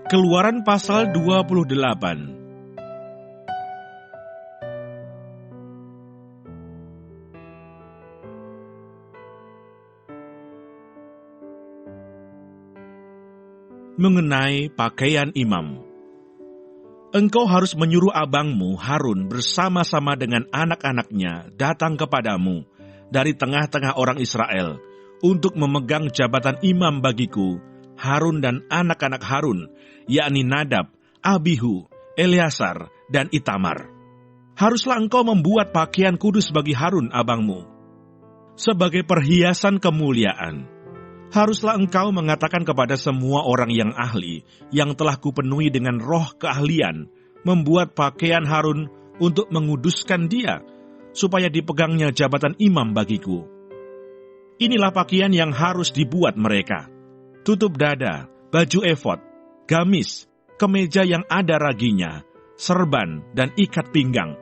Keluaran pasal 28. Mengenai pakaian imam. Engkau harus menyuruh abangmu Harun bersama-sama dengan anak-anaknya datang kepadamu dari tengah-tengah orang Israel untuk memegang jabatan imam bagiku, Harun dan anak-anak Harun, yakni Nadab, Abihu, Eleazar, dan Itamar. Haruslah engkau membuat pakaian kudus bagi Harun abangmu, sebagai perhiasan kemuliaan. Haruslah engkau mengatakan kepada semua orang yang ahli, yang telah kupenuhi dengan roh keahlian, membuat pakaian Harun untuk menguduskan dia, supaya dipegangnya jabatan imam bagiku. Inilah pakaian yang harus dibuat mereka: tutup dada, baju efod, gamis, kemeja yang ada raginya, serban, dan ikat pinggang.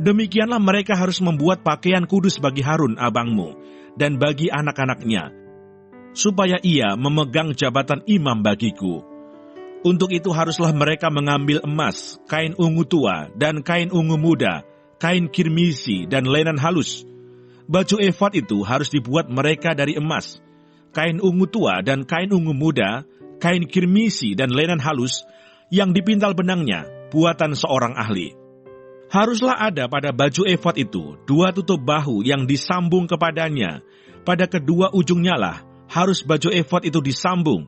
Demikianlah mereka harus membuat pakaian kudus bagi Harun abangmu dan bagi anak-anaknya, supaya ia memegang jabatan imam bagiku. Untuk itu haruslah mereka mengambil emas, kain ungu tua, dan kain ungu muda, kain kirmisi, dan lenan halus. Baju efod itu harus dibuat mereka dari emas, kain ungu tua dan kain ungu muda, kain kirmisi dan lenan halus, yang dipintal benangnya, buatan seorang ahli. Haruslah ada pada baju efod itu 2 tutup bahu yang disambung kepadanya. Pada kedua ujungnya lah harus baju efod itu disambung.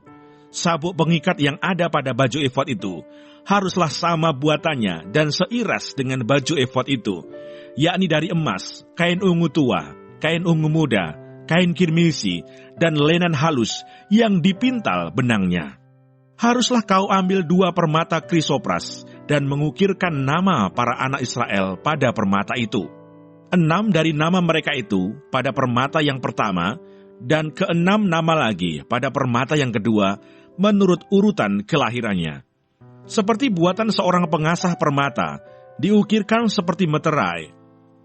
Sabuk pengikat yang ada pada baju efod itu haruslah sama buatannya dan seiras dengan baju efod itu, yakni dari emas, kain ungu tua, kain ungu muda, kain kirmisi, dan lenan halus yang dipintal benangnya. Haruslah kau ambil 2 permata krisopras dan mengukirkan nama para anak Israel pada permata itu. 6 dari nama mereka itu pada permata yang pertama, dan ke-6 nama lagi pada permata yang kedua, menurut urutan kelahirannya. Seperti buatan seorang pengasah permata, diukirkan seperti meterai.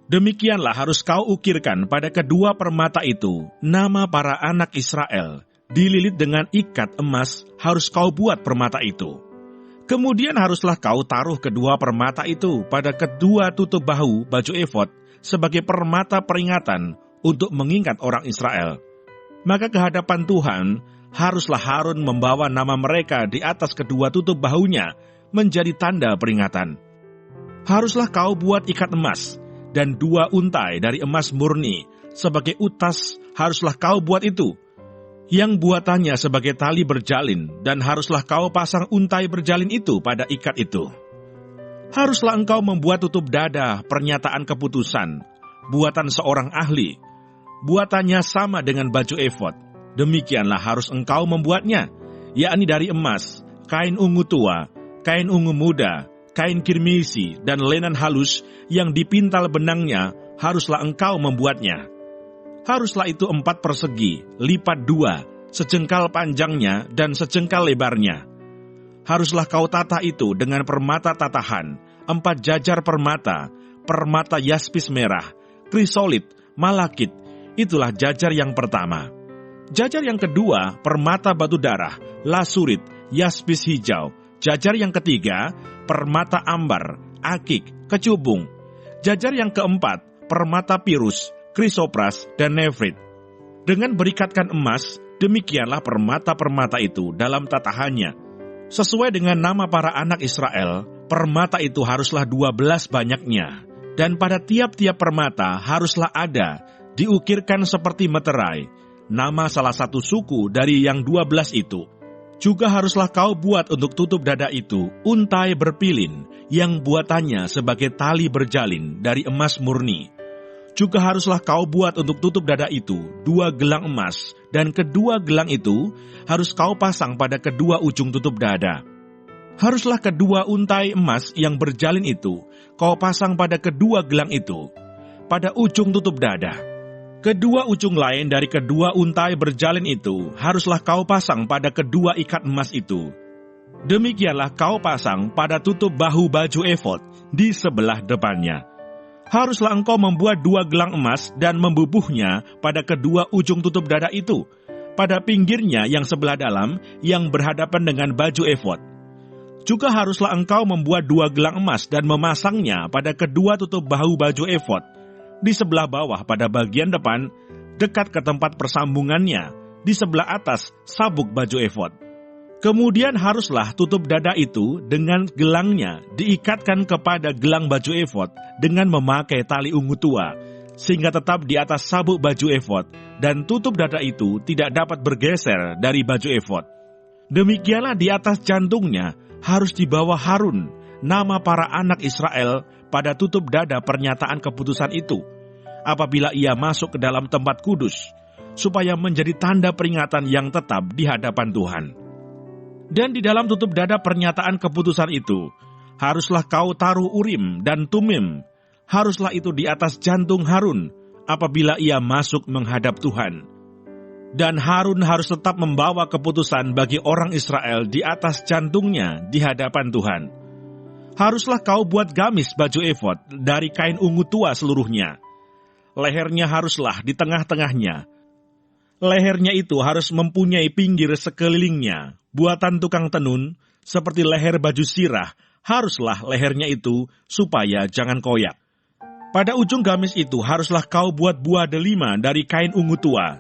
Demikianlah harus kau ukirkan pada kedua permata itu nama para anak Israel. Dililit dengan ikat emas harus kau buat permata itu. Kemudian haruslah kau taruh kedua permata itu pada kedua tutup bahu baju efod sebagai permata peringatan untuk mengingat orang Israel. Maka kehadapan Tuhan haruslah Harun membawa nama mereka di atas kedua tutup bahunya menjadi tanda peringatan. Haruslah kau buat ikat emas, dan 2 untai dari emas murni sebagai utas haruslah kau buat itu, yang buatannya sebagai tali berjalin, dan haruslah kau pasang untai berjalin itu pada ikat itu. Haruslah engkau membuat tutup dada pernyataan keputusan, buatan seorang ahli, buatannya sama dengan baju efod. Demikianlah harus engkau membuatnya, yakni dari emas, kain ungu tua, kain ungu muda, kain kirmisi, dan lenan halus yang dipintal benangnya haruslah engkau membuatnya. Haruslah itu 4 persegi, lipat 2, sejengkal panjangnya dan sejengkal lebarnya. Haruslah kau tata itu dengan permata tatahan, 4 jajar permata, permata yaspis merah, krisolit, malakit. Itulah jajar yang pertama. Jajar yang kedua, permata batu darah, lasurit, yaspis hijau. Jajar yang ketiga, permata ambar, akik, kecubung. Jajar yang keempat, permata pirus, krisopras, dan nefrit. Dengan berikatkan emas, demikianlah permata-permata itu dalam tatahannya. Sesuai dengan nama para anak Israel, permata itu haruslah 12 banyaknya, dan pada tiap-tiap permata haruslah ada, diukirkan seperti meterai, nama salah satu suku dari yang 12 itu. Juga haruslah kau buat untuk tutup dada itu untai berpilin, yang buatannya sebagai tali berjalin dari emas murni. Juga haruslah kau buat untuk tutup dada itu 2 gelang emas, dan kedua gelang itu harus kau pasang pada kedua ujung tutup dada. Haruslah kedua untai emas yang berjalin itu kau pasang pada kedua gelang itu, pada ujung tutup dada. Kedua ujung lain dari kedua untai berjalin itu haruslah kau pasang pada kedua ikat emas itu. Demikianlah kau pasang pada tutup bahu baju efod di sebelah depannya. Haruslah engkau membuat 2 gelang emas dan membubuhnya pada kedua ujung tutup dada itu, pada pinggirnya yang sebelah dalam yang berhadapan dengan baju efod. Juga haruslah engkau membuat 2 gelang emas dan memasangnya pada kedua tutup bahu baju efod, di sebelah bawah pada bagian depan, dekat ke tempat persambungannya, di sebelah atas sabuk baju efod. Kemudian haruslah tutup dada itu dengan gelangnya diikatkan kepada gelang baju efod dengan memakai tali ungu tua, sehingga tetap di atas sabuk baju efod, dan tutup dada itu tidak dapat bergeser dari baju efod. Demikianlah di atas jantungnya harus dibawa Harun nama para anak Israel pada tutup dada pernyataan keputusan itu, apabila ia masuk ke dalam tempat kudus, supaya menjadi tanda peringatan yang tetap di hadapan Tuhan. Dan di dalam tutup dada pernyataan keputusan itu, haruslah kau taruh Urim dan Tumim, haruslah itu di atas jantung Harun, apabila ia masuk menghadap Tuhan. Dan Harun harus tetap membawa keputusan bagi orang Israel di atas jantungnya di hadapan Tuhan. Haruslah kau buat gamis baju efod dari kain ungu tua seluruhnya. Lehernya haruslah di tengah-tengahnya. Lehernya itu harus mempunyai pinggir sekelilingnya, buatan tukang tenun, seperti leher baju sirah, haruslah lehernya itu supaya jangan koyak. Pada ujung gamis itu haruslah kau buat buah delima dari kain ungu tua,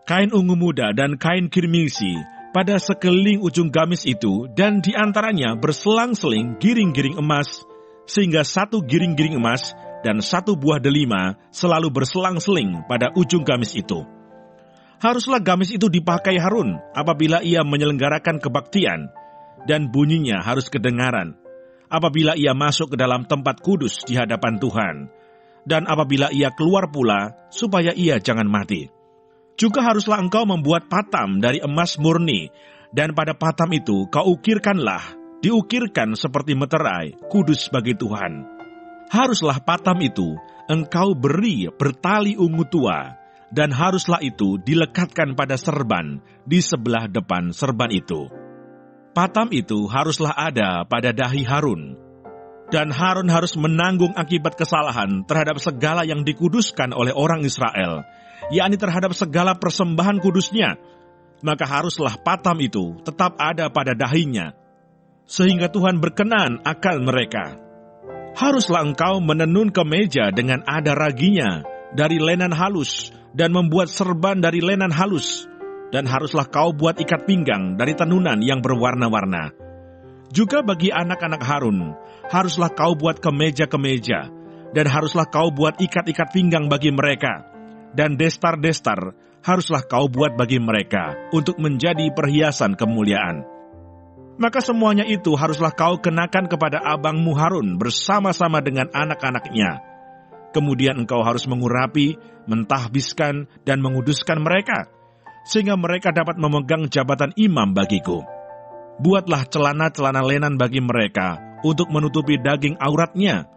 kain ungu muda dan kain kirmisi pada sekeliling ujung gamis itu, dan di antaranya berselang-seling giring-giring emas, sehingga 1 giring-giring emas dan 1 buah delima selalu berselang-seling pada ujung gamis itu. Haruslah gamis itu dipakai Harun apabila ia menyelenggarakan kebaktian, dan bunyinya harus kedengaran apabila ia masuk ke dalam tempat kudus di hadapan Tuhan, dan apabila ia keluar pula supaya ia jangan mati. Juga haruslah engkau membuat patam dari emas murni, dan pada patam itu kau diukirkan seperti meterai, kudus bagi Tuhan. Haruslah patam itu engkau beri bertali ungu tua, dan haruslah itu dilekatkan pada serban di sebelah depan serban itu. Patam itu haruslah ada pada dahi Harun, dan Harun harus menanggung akibat kesalahan terhadap segala yang dikuduskan oleh orang Israel, yakni terhadap segala persembahan kudusnya. Maka haruslah patam itu tetap ada pada dahinya, sehingga Tuhan berkenan akan mereka. Haruslah engkau menenun kemeja dengan ada raginya dari lenan halus, dan membuat serban dari lenan halus. Dan haruslah kau buat ikat pinggang dari tenunan yang berwarna-warna. Juga bagi anak-anak Harun, haruslah kau buat kemeja-kemeja, dan haruslah kau buat ikat-ikat pinggang bagi mereka, dan destar-destar haruslah kau buat bagi mereka untuk menjadi perhiasan kemuliaan. Maka semuanya itu haruslah kau kenakan kepada abangmu Harun bersama-sama dengan anak-anaknya. Kemudian engkau harus mengurapi, mentahbiskan, dan menguduskan mereka, sehingga mereka dapat memegang jabatan imam bagiku. Buatlah celana-celana lenan bagi mereka untuk menutupi daging auratnya.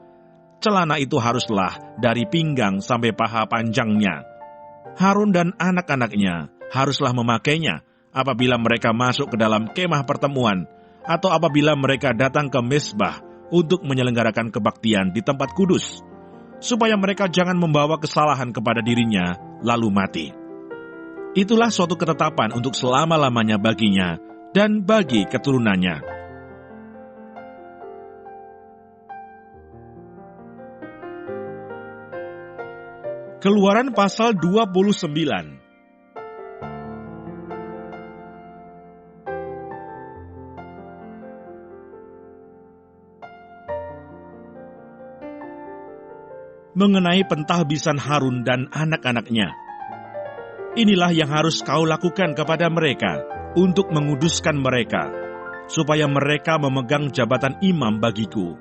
Celana itu haruslah dari pinggang sampai paha panjangnya. Harun dan anak-anaknya haruslah memakainya apabila mereka masuk ke dalam kemah pertemuan, atau apabila mereka datang ke mezbah untuk menyelenggarakan kebaktian di tempat kudus, supaya mereka jangan membawa kesalahan kepada dirinya lalu mati. Itulah suatu ketetapan untuk selama-lamanya baginya dan bagi keturunannya. Keluaran pasal 29. Mengenai pentahbisan Harun dan anak-anaknya. Inilah yang harus kau lakukan kepada mereka untuk menguduskan mereka, supaya mereka memegang jabatan imam bagiku.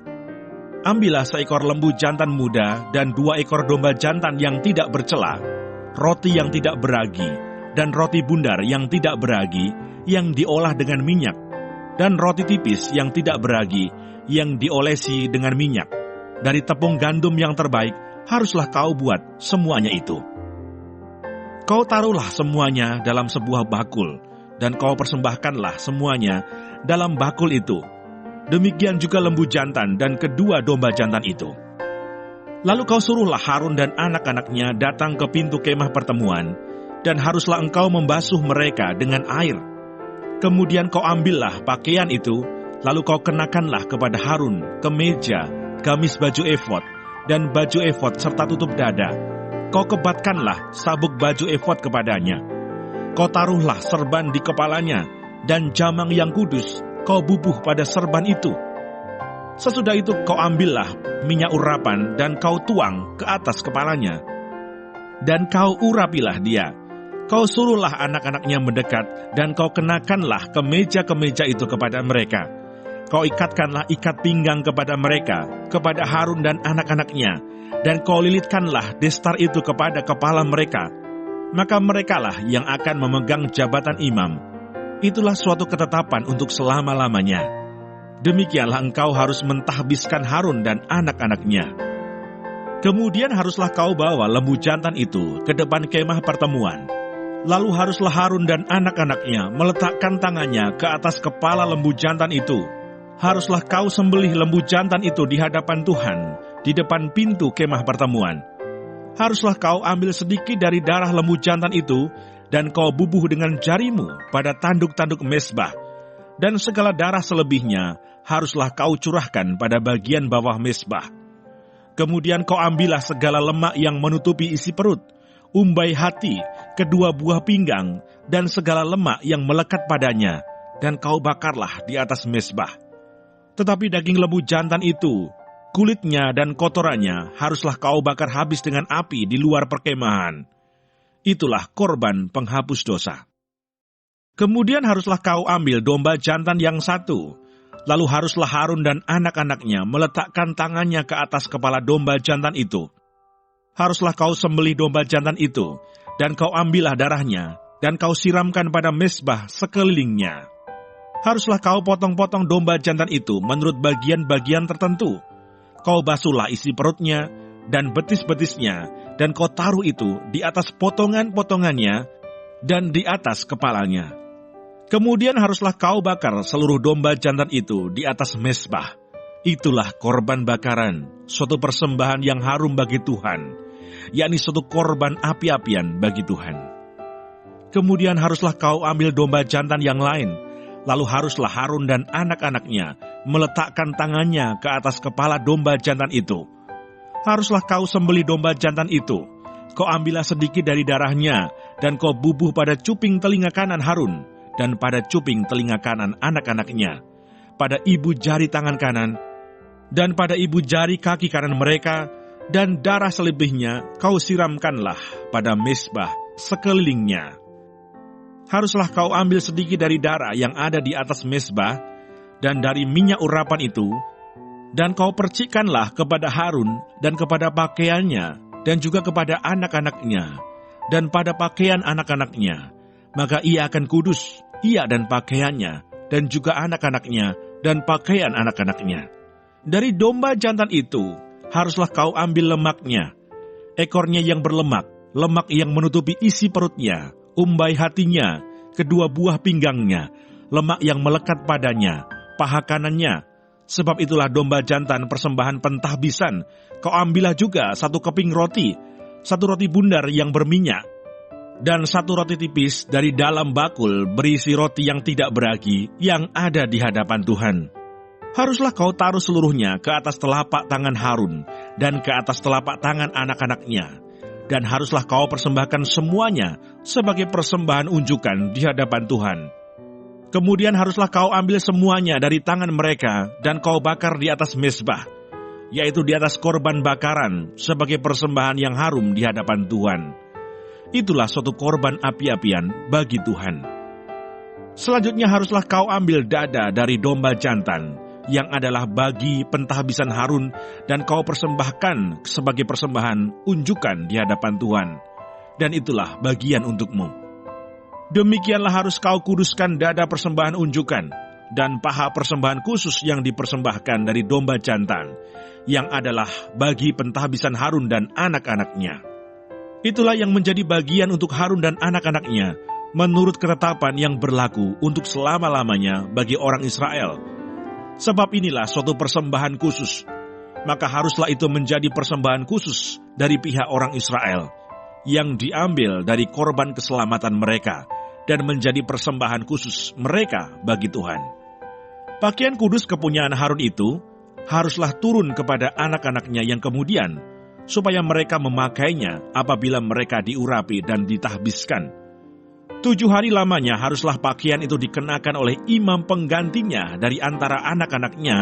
Ambillah 1 ekor lembu jantan muda dan 2 ekor domba jantan yang tidak bercela, roti yang tidak beragi, dan roti bundar yang tidak beragi, yang diolah dengan minyak, dan roti tipis yang tidak beragi, yang diolesi dengan minyak. Dari tepung gandum yang terbaik, haruslah kau buat semuanya itu. Kau taruhlah semuanya dalam sebuah bakul, dan kau persembahkanlah semuanya dalam bakul itu. Demikian juga lembu jantan dan kedua domba jantan itu. Lalu kau suruhlah Harun dan anak-anaknya datang ke pintu kemah pertemuan, dan haruslah engkau membasuh mereka dengan air. Kemudian kau ambillah pakaian itu, Lalu kau kenakanlah kepada Harun kemeja, gamis baju efod, dan baju efod serta tutup dada. Kau kebatkanlah sabuk baju efod kepadanya. Kau taruhlah serban di kepalanya, dan jamang yang kudus kau bubuh pada serban itu. Sesudah itu kau ambillah minyak urapan dan kau tuang ke atas kepalanya. Dan kau urapilah dia. Kau suruhlah anak-anaknya mendekat, dan kau kenakanlah kemeja-kemeja itu kepada mereka. Kau ikatkanlah ikat pinggang kepada mereka, kepada Harun dan anak-anaknya, dan kau lilitkanlah destar itu kepada kepala mereka. Maka merekalah yang akan memegang jabatan imam. Itulah suatu ketetapan untuk selama-lamanya. Demikianlah engkau harus mentahbiskan Harun dan anak-anaknya. Kemudian haruslah kau bawa lembu jantan itu ke depan kemah pertemuan. Lalu haruslah Harun dan anak-anaknya meletakkan tangannya ke atas kepala lembu jantan itu. Haruslah kau sembelih lembu jantan itu di hadapan Tuhan, di depan pintu kemah pertemuan. Haruslah kau ambil sedikit dari darah lembu jantan itu, dan kau bubuh dengan jarimu pada tanduk-tanduk mezbah, dan segala darah selebihnya haruslah kau curahkan pada bagian bawah mezbah. Kemudian kau ambillah segala lemak yang menutupi isi perut, umbai hati, kedua buah pinggang, dan segala lemak yang melekat padanya, dan kau bakarlah di atas mezbah. Tetapi daging lembu jantan itu, kulitnya dan kotorannya haruslah kau bakar habis dengan api di luar perkemahan. Itulah korban penghapus dosa. Kemudian haruslah kau ambil domba jantan yang satu. Lalu haruslah Harun dan anak-anaknya meletakkan tangannya ke atas kepala domba jantan itu. Haruslah kau sembelih domba jantan itu, dan kau ambillah darahnya, dan kau siramkan pada mezbah sekelilingnya. Haruslah kau potong-potong domba jantan itu menurut bagian-bagian tertentu. Kau basuhlah isi perutnya dan betis-betisnya, dan kau taruh itu di atas potongan-potongannya dan di atas kepalanya. Kemudian haruslah kau bakar seluruh domba jantan itu di atas mezbah. Itulah korban bakaran, suatu persembahan yang harum bagi Tuhan, yakni suatu korban api-apian bagi Tuhan. Kemudian haruslah kau ambil domba jantan yang lain, lalu haruslah Harun dan anak-anaknya meletakkan tangannya ke atas kepala domba jantan itu. Haruslah kau sembelih domba jantan itu. Kau ambillah sedikit dari darahnya, dan kau bubuh pada cuping telinga kanan Harun, dan pada cuping telinga kanan anak-anaknya, pada ibu jari tangan kanan, dan pada ibu jari kaki kanan mereka, dan darah selebihnya kau siramkanlah pada mezbah sekelilingnya. Haruslah kau ambil sedikit dari darah yang ada di atas mezbah, dan dari minyak urapan itu, dan kau percikkanlah kepada Harun dan kepada pakaiannya, dan juga kepada anak-anaknya, dan pada pakaian anak-anaknya. Maka ia akan kudus, ia dan pakaiannya, dan juga anak-anaknya, dan pakaian anak-anaknya. Dari domba jantan itu, haruslah kau ambil lemaknya, ekornya yang berlemak, lemak yang menutupi isi perutnya, umbai hatinya, kedua buah pinggangnya, lemak yang melekat padanya, paha kanannya. Sebab itulah domba jantan persembahan pentahbisan. Kau ambillah juga satu keping roti, satu roti bundar yang berminyak, dan satu roti tipis dari dalam bakul berisi roti yang tidak beragi yang ada di hadapan Tuhan. Haruslah kau taruh seluruhnya ke atas telapak tangan Harun dan ke atas telapak tangan anak-anaknya, dan haruslah kau persembahkan semuanya sebagai persembahan unjukan di hadapan Tuhan. Kemudian haruslah kau ambil semuanya dari tangan mereka dan kau bakar di atas mezbah, yaitu di atas korban bakaran sebagai persembahan yang harum di hadapan Tuhan. Itulah suatu korban api-apian bagi Tuhan. Selanjutnya haruslah kau ambil dada dari domba jantan, yang adalah bagi pentahbisan Harun, dan kau persembahkan sebagai persembahan unjukan di hadapan Tuhan. Dan itulah bagian untukmu. Demikianlah harus kau kuduskan dada persembahan unjukan, dan paha persembahan khusus yang dipersembahkan dari domba jantan, yang adalah bagi pentahbisan Harun dan anak-anaknya. Itulah yang menjadi bagian untuk Harun dan anak-anaknya, menurut ketetapan yang berlaku untuk selama-lamanya bagi orang Israel. Sebab inilah suatu persembahan khusus, maka haruslah itu menjadi persembahan khusus dari pihak orang Israel, yang diambil dari korban keselamatan mereka, dan menjadi persembahan khusus mereka bagi Tuhan. Pakaian kudus kepunyaan Harun itu haruslah turun kepada anak-anaknya yang kemudian, supaya mereka memakainya apabila mereka diurapi dan ditahbiskan. 7 hari lamanya haruslah pakaian itu dikenakan oleh imam penggantinya dari antara anak-anaknya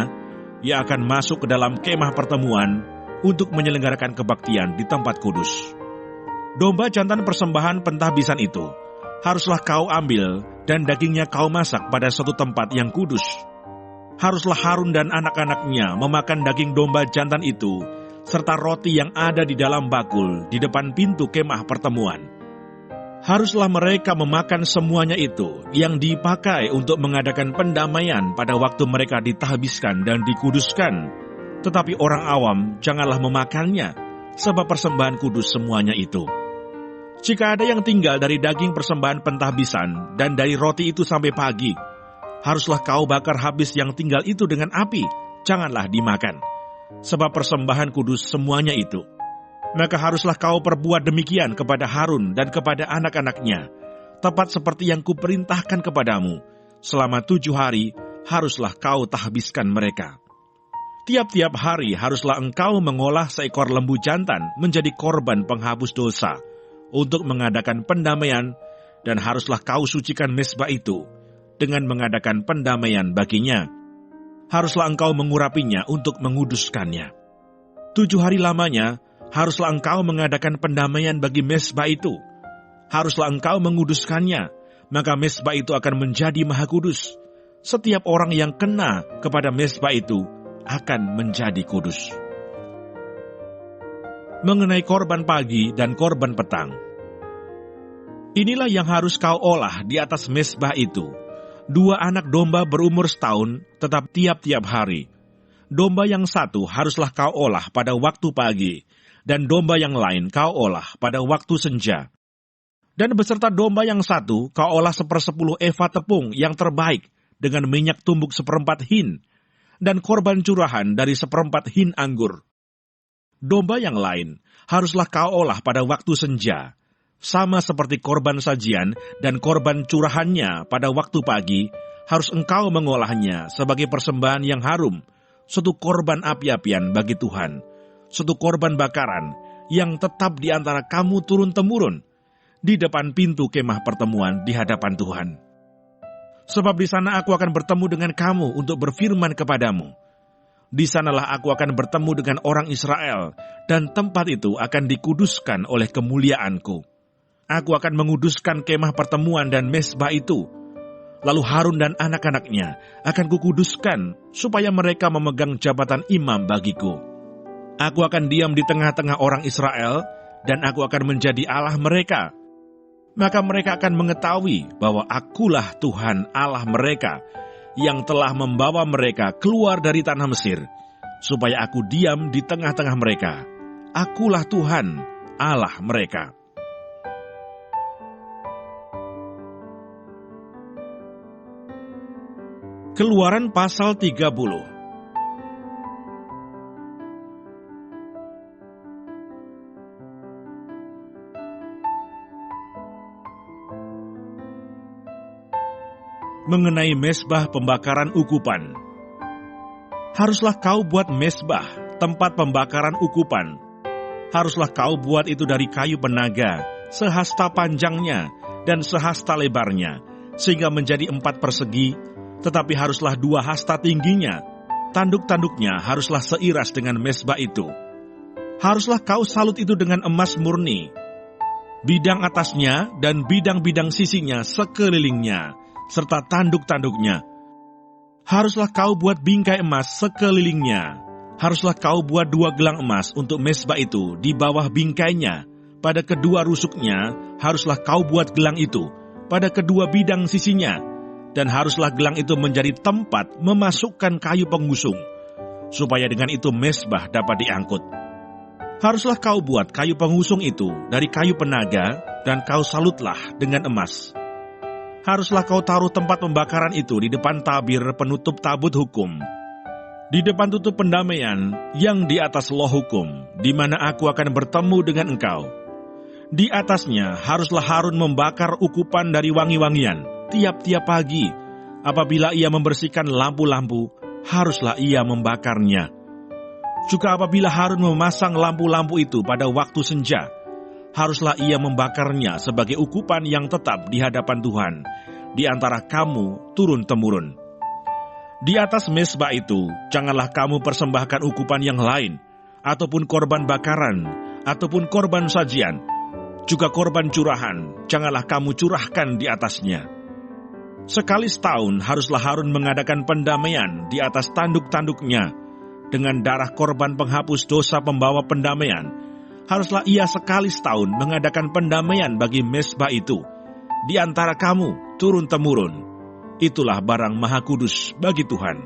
yang akan masuk ke dalam kemah pertemuan untuk menyelenggarakan kebaktian di tempat kudus. Domba jantan persembahan pentahbisan itu haruslah kau ambil dan dagingnya kau masak pada suatu tempat yang kudus. Haruslah Harun dan anak-anaknya memakan daging domba jantan itu serta roti yang ada di dalam bakul di depan pintu kemah pertemuan. Haruslah mereka memakan semuanya itu yang dipakai untuk mengadakan pendamaian pada waktu mereka ditahbiskan dan dikuduskan. Tetapi orang awam janganlah memakannya, sebab persembahan kudus semuanya itu. Jika ada yang tinggal dari daging persembahan pentahbisan dan dari roti itu sampai pagi, haruslah kau bakar habis yang tinggal itu dengan api, janganlah dimakan. Sebab persembahan kudus semuanya itu. Maka haruslah kau perbuat demikian kepada Harun dan kepada anak-anaknya, tepat seperti yang kuperintahkan kepadamu. Selama 7 hari haruslah kau tahbiskan mereka. Tiap-tiap hari haruslah engkau mengolah seekor lembu jantan menjadi korban penghapus dosa untuk mengadakan pendamaian, dan haruslah kau sucikan mezbah itu dengan mengadakan pendamaian baginya. Haruslah engkau mengurapinya untuk menguduskannya. 7 hari lamanya haruslah engkau mengadakan pendamaian bagi mezbah itu. Haruslah engkau menguduskannya, maka mezbah itu akan menjadi maha kudus. Setiap orang yang kena kepada mezbah itu akan menjadi kudus. Mengenai korban pagi dan korban petang. Inilah yang harus kau olah di atas mezbah itu. 2 anak domba berumur setahun tetap tiap-tiap hari. Domba yang satu haruslah kau olah pada waktu pagi, dan domba yang lain kau olah pada waktu senja. Dan beserta domba yang satu kau olah 1/10 eva tepung yang terbaik dengan minyak tumbuk 1/4 hin, dan korban curahan dari 1/4 hin anggur. Domba yang lain haruslah kau olah pada waktu senja, sama seperti korban sajian dan korban curahannya pada waktu pagi, harus engkau mengolahnya sebagai persembahan yang harum, suatu korban api-apian bagi Tuhan, suatu korban bakaran yang tetap di antara kamu turun-temurun, di depan pintu kemah pertemuan di hadapan Tuhan. Sebab di sana aku akan bertemu dengan kamu untuk berfirman kepadamu. Di sanalah aku akan bertemu dengan orang Israel, dan tempat itu akan dikuduskan oleh kemuliaanku. Aku akan menguduskan kemah pertemuan dan mezbah itu. Lalu Harun dan anak-anaknya akan kukuduskan, supaya mereka memegang jabatan imam bagiku. Aku akan diam di tengah-tengah orang Israel, dan aku akan menjadi Allah mereka. Maka mereka akan mengetahui bahwa akulah Tuhan Allah mereka, yang telah membawa mereka keluar dari tanah Mesir, supaya aku diam di tengah-tengah mereka. Akulah Tuhan Allah mereka. Keluaran pasal 30. Mengenai mezbah pembakaran ukupan. Haruslah kau buat mezbah, tempat pembakaran ukupan. Haruslah kau buat itu dari kayu penaga, sehasta panjangnya dan sehasta lebarnya, sehingga menjadi 4 persegi, tetapi haruslah 2 hasta tingginya. Tanduk-tanduknya haruslah seiras dengan mezbah itu. Haruslah kau salut itu dengan emas murni. Bidang atasnya dan bidang-bidang sisinya sekelilingnya, serta tanduk-tanduknya. Haruslah kau buat bingkai emas sekelilingnya. Haruslah kau buat 2 gelang emas untuk mezbah itu di bawah bingkainya. Pada kedua rusuknya haruslah kau buat gelang itu, pada kedua bidang sisinya. Dan haruslah gelang itu menjadi tempat memasukkan kayu pengusung, supaya dengan itu mezbah dapat diangkut. Haruslah kau buat kayu pengusung itu dari kayu penaga, dan kau salutlah dengan emas. Haruslah kau taruh tempat pembakaran itu di depan tabir penutup tabut hukum, di depan tutup pendamaian yang di atas loh hukum, di mana aku akan bertemu dengan engkau. Di atasnya haruslah Harun membakar ukupan dari wangi-wangian tiap-tiap pagi, Apabila ia membersihkan lampu-lampu, haruslah ia membakarnya. Juga apabila Harun memasang lampu-lampu itu pada waktu senja, haruslah ia membakarnya sebagai ukupan yang tetap di hadapan Tuhan, di antara kamu turun-temurun. Di atas mezbah itu, janganlah kamu persembahkan ukupan yang lain, ataupun korban bakaran, ataupun korban sajian, juga korban curahan, janganlah kamu curahkan di atasnya. Sekali setahun haruslah Harun mengadakan pendamaian di atas tanduk-tanduknya, dengan darah korban penghapus dosa pembawa pendamaian. Haruslah ia sekali setahun mengadakan pendamaian bagi mezbah itu, di antara kamu turun-temurun. Itulah barang maha kudus bagi Tuhan.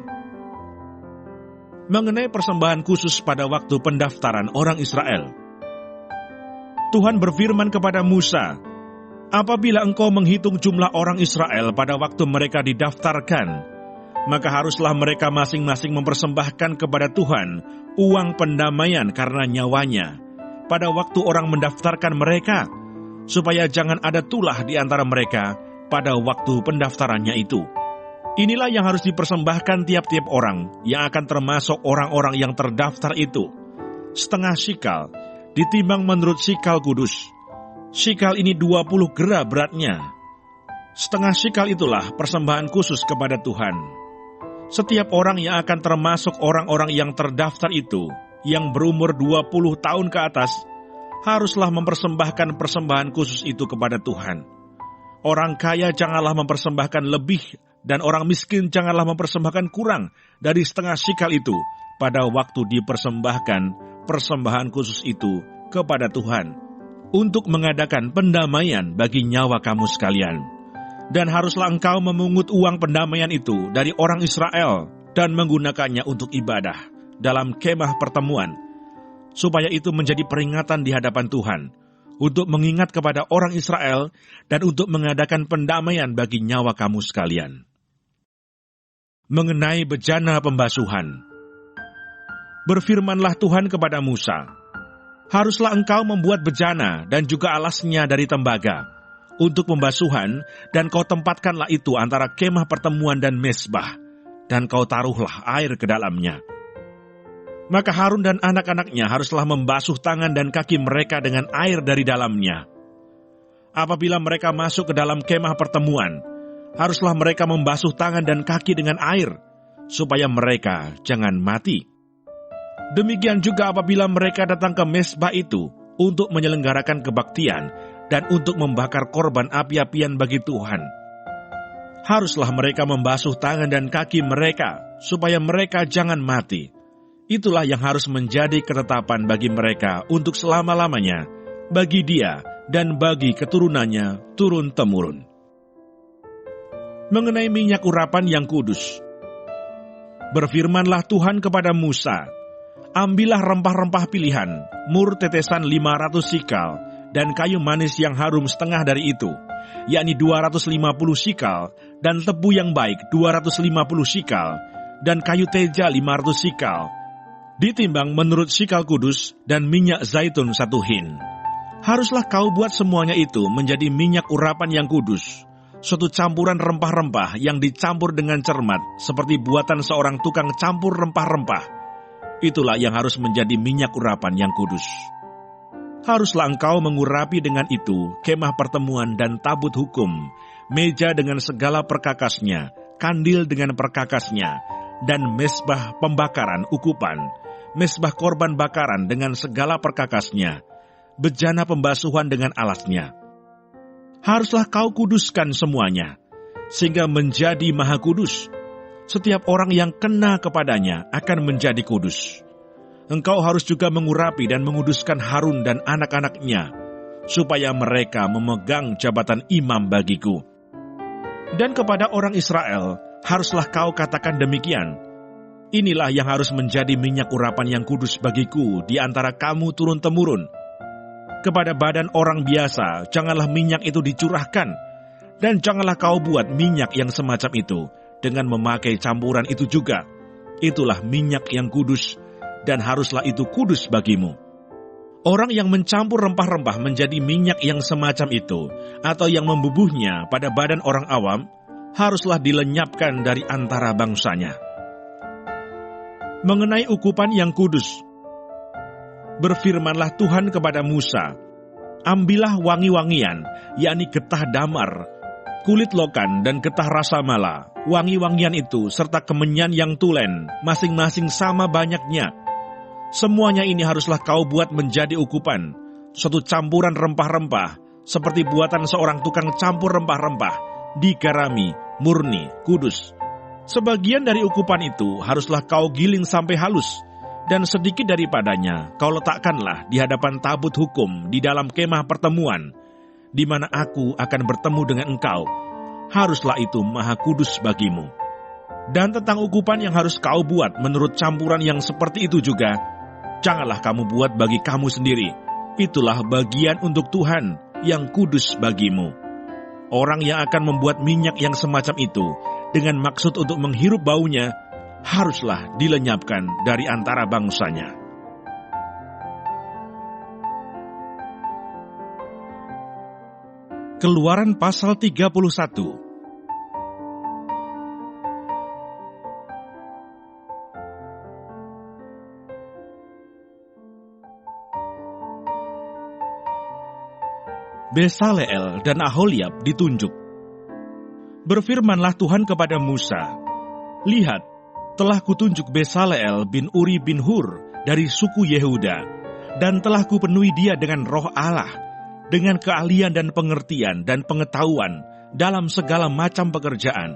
Mengenai persembahan khusus pada waktu pendaftaran orang Israel, Tuhan berfirman kepada Musa, apabila engkau menghitung jumlah orang Israel pada waktu mereka didaftarkan, maka haruslah mereka masing-masing mempersembahkan kepada Tuhan uang pendamaian karena nyawanya pada waktu orang mendaftarkan mereka, supaya jangan ada tulah di antara mereka pada waktu pendaftarannya itu. Inilah yang harus dipersembahkan tiap-tiap orang yang akan termasuk orang-orang yang terdaftar itu. Setengah sikal, ditimbang menurut sikal kudus. Sikal ini 20 gera beratnya. Setengah sikal itulah persembahan khusus kepada Tuhan. Setiap orang yang akan termasuk orang-orang yang terdaftar itu, yang berumur 20 tahun ke atas, haruslah mempersembahkan persembahan khusus itu kepada Tuhan. Orang kaya janganlah mempersembahkan lebih, dan orang miskin janganlah mempersembahkan kurang dari setengah sikal itu pada waktu dipersembahkan persembahan khusus itu kepada Tuhan, untuk mengadakan pendamaian bagi nyawa kamu sekalian. Dan haruslah engkau memungut uang pendamaian itu dari orang Israel dan menggunakannya untuk ibadah dalam kemah pertemuan, supaya itu menjadi peringatan di hadapan Tuhan, untuk mengingat kepada orang Israel dan untuk mengadakan pendamaian bagi nyawa kamu sekalian. Mengenai bejana pembasuhan, berfirmanlah Tuhan kepada Musa, haruslah engkau membuat bejana dan juga alasnya dari tembaga untuk pembasuhan, dan kau tempatkanlah itu antara kemah pertemuan dan mezbah, dan kau taruhlah air ke dalamnya. Maka Harun dan anak-anaknya haruslah membasuh tangan dan kaki mereka dengan air dari dalamnya. Apabila mereka masuk ke dalam kemah pertemuan, haruslah mereka membasuh tangan dan kaki dengan air, supaya mereka jangan mati. Demikian juga apabila mereka datang ke mezbah itu untuk menyelenggarakan kebaktian dan untuk membakar korban api-apian bagi Tuhan, haruslah mereka membasuh tangan dan kaki mereka, supaya mereka jangan mati. Itulah yang harus menjadi ketetapan bagi mereka untuk selama-lamanya, bagi dia dan bagi keturunannya turun-temurun. Mengenai minyak urapan yang kudus, berfirmanlah Tuhan kepada Musa, ambillah rempah-rempah pilihan, mur tetesan 500 sikal, dan kayu manis yang harum setengah dari itu, yakni 250 sikal, dan tebu yang baik 250 sikal, dan kayu teja 500 sikal, ditimbang menurut sikal kudus, dan minyak zaitun 1 hin. Haruslah kau buat semuanya itu menjadi minyak urapan yang kudus, suatu campuran rempah-rempah yang dicampur dengan cermat, seperti buatan seorang tukang campur rempah-rempah. Itulah yang harus menjadi minyak urapan yang kudus. Haruslah engkau mengurapi dengan itu kemah pertemuan dan tabut hukum, meja dengan segala perkakasnya, kandil dengan perkakasnya, dan mezbah pembakaran ukupan, mezbah korban bakaran dengan segala perkakasnya, bejana pembasuhan dengan alasnya. Haruslah kau kuduskan semuanya, sehingga menjadi maha kudus. Setiap orang yang kena kepadanya akan menjadi kudus. Engkau harus juga mengurapi dan menguduskan Harun dan anak-anaknya, supaya mereka memegang jabatan imam bagiku. Dan kepada orang Israel, haruslah kau katakan demikian, inilah yang harus menjadi minyak urapan yang kudus bagiku di antara kamu turun-temurun. Kepada badan orang biasa, janganlah minyak itu dicurahkan, dan janganlah kau buat minyak yang semacam itu dengan memakai campuran itu juga. Itulah minyak yang kudus, dan haruslah itu kudus bagimu. Orang yang mencampur rempah-rempah menjadi minyak yang semacam itu, atau yang membubuhnya pada badan orang awam, haruslah dilenyapkan dari antara bangsanya. Mengenai ukupan yang kudus, berfirmanlah Tuhan kepada Musa, ambillah wangi-wangian, yakni getah damar, kulit lokan dan getah rasa mala, wangi-wangian itu serta kemenyan yang tulen, masing-masing sama banyaknya. Semuanya ini haruslah kau buat menjadi ukupan, suatu campuran rempah-rempah, seperti buatan seorang tukang campur rempah-rempah, digarami, murni, kudus. Sebagian dari ukupan itu haruslah kau giling sampai halus, dan sedikit daripadanya kau letakkanlah di hadapan tabut hukum di dalam kemah pertemuan, di mana aku akan bertemu dengan engkau. Haruslah itu maha kudus bagimu. Dan tentang ukupan yang harus kau buat menurut campuran yang seperti itu juga, janganlah kamu buat bagi kamu sendiri. Itulah bagian untuk Tuhan yang kudus bagimu. Orang yang akan membuat minyak yang semacam itu dengan maksud untuk menghirup baunya, haruslah dilenyapkan dari antara bangsanya. Keluaran pasal 31. Besaleel dan Aholiab ditunjuk. Berfirmanlah Tuhan kepada Musa, lihat, telah kutunjuk Besaleel bin Uri bin Hur dari suku Yehuda, dan telah kupenuhi dia dengan roh Allah, dengan keahlian dan pengertian dan pengetahuan dalam segala macam pekerjaan,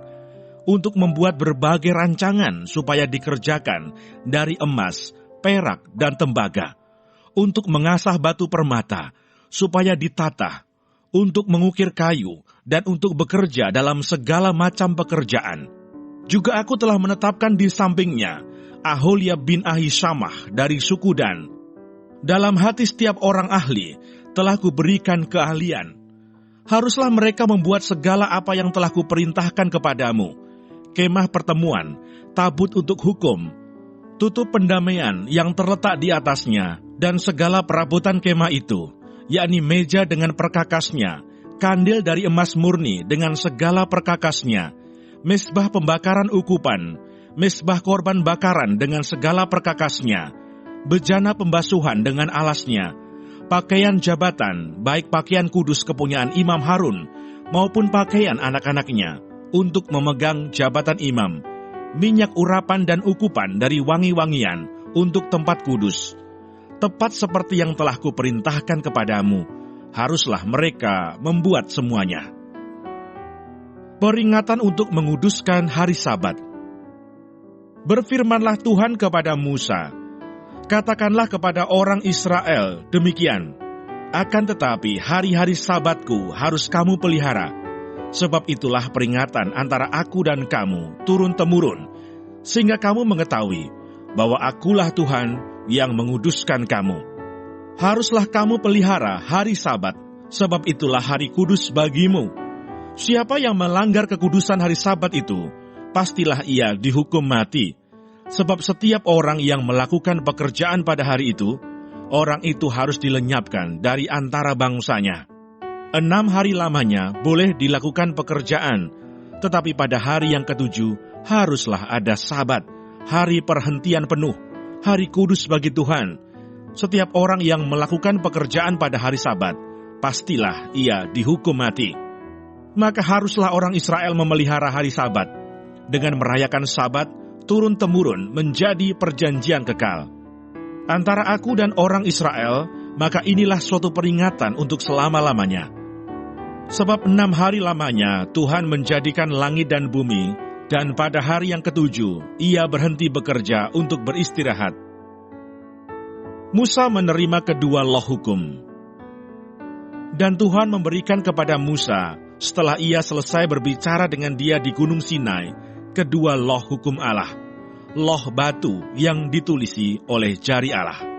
untuk membuat berbagai rancangan supaya dikerjakan dari emas, perak, dan tembaga, untuk mengasah batu permata, supaya ditata, untuk mengukir kayu, dan untuk bekerja dalam segala macam pekerjaan. Juga aku telah menetapkan di sampingnya Aholiab bin Ahisamah dari suku Dan. Dalam hati setiap orang ahli telah kuberikan keahlian. Haruslah mereka membuat segala apa yang telah kuperintahkan kepadamu, kemah pertemuan, tabut untuk hukum, tutup pendamaian yang terletak di atasnya, dan segala perabotan kemah itu, yakni meja dengan perkakasnya, kandil dari emas murni dengan segala perkakasnya, mesbah pembakaran ukupan, mesbah korban bakaran dengan segala perkakasnya, bejana pembasuhan dengan alasnya, pakaian jabatan, baik pakaian kudus kepunyaan Imam Harun, maupun pakaian anak-anaknya, untuk memegang jabatan imam, minyak urapan dan ukupan dari wangi-wangian, untuk tempat kudus. Tepat seperti yang telah kuperintahkan kepadamu, haruslah mereka membuat semuanya. Peringatan untuk menguduskan hari Sabat. Berfirmanlah Tuhan kepada Musa, katakanlah kepada orang Israel demikian, akan tetapi hari-hari Sabatku harus kamu pelihara, sebab itulah peringatan antara aku dan kamu turun-temurun, sehingga kamu mengetahui bahwa akulah Tuhan yang menguduskan kamu. Haruslah kamu pelihara hari Sabat, sebab itulah hari kudus bagimu. Siapa yang melanggar kekudusan hari Sabat itu, pastilah ia dihukum mati. Sebab setiap orang yang melakukan pekerjaan pada hari itu, orang itu harus dilenyapkan dari antara bangsanya. 6 hari lamanya boleh dilakukan pekerjaan, tetapi pada hari yang ke-7 haruslah ada Sabat, hari perhentian penuh, hari kudus bagi Tuhan. Setiap orang yang melakukan pekerjaan pada hari Sabat, pastilah ia dihukum mati. Maka haruslah orang Israel memelihara hari Sabat, dengan merayakan Sabat turun-temurun menjadi perjanjian kekal. Antara aku dan orang Israel, maka inilah suatu peringatan untuk selama-lamanya. Sebab 6 hari lamanya Tuhan menjadikan langit dan bumi, dan pada hari yang ke-7 ia berhenti bekerja untuk beristirahat. Musa menerima kedua loh hukum. Dan Tuhan memberikan kepada Musa, setelah ia selesai berbicara dengan dia di Gunung Sinai, kedua loh hukum Allah, loh batu yang ditulisi oleh jari Allah.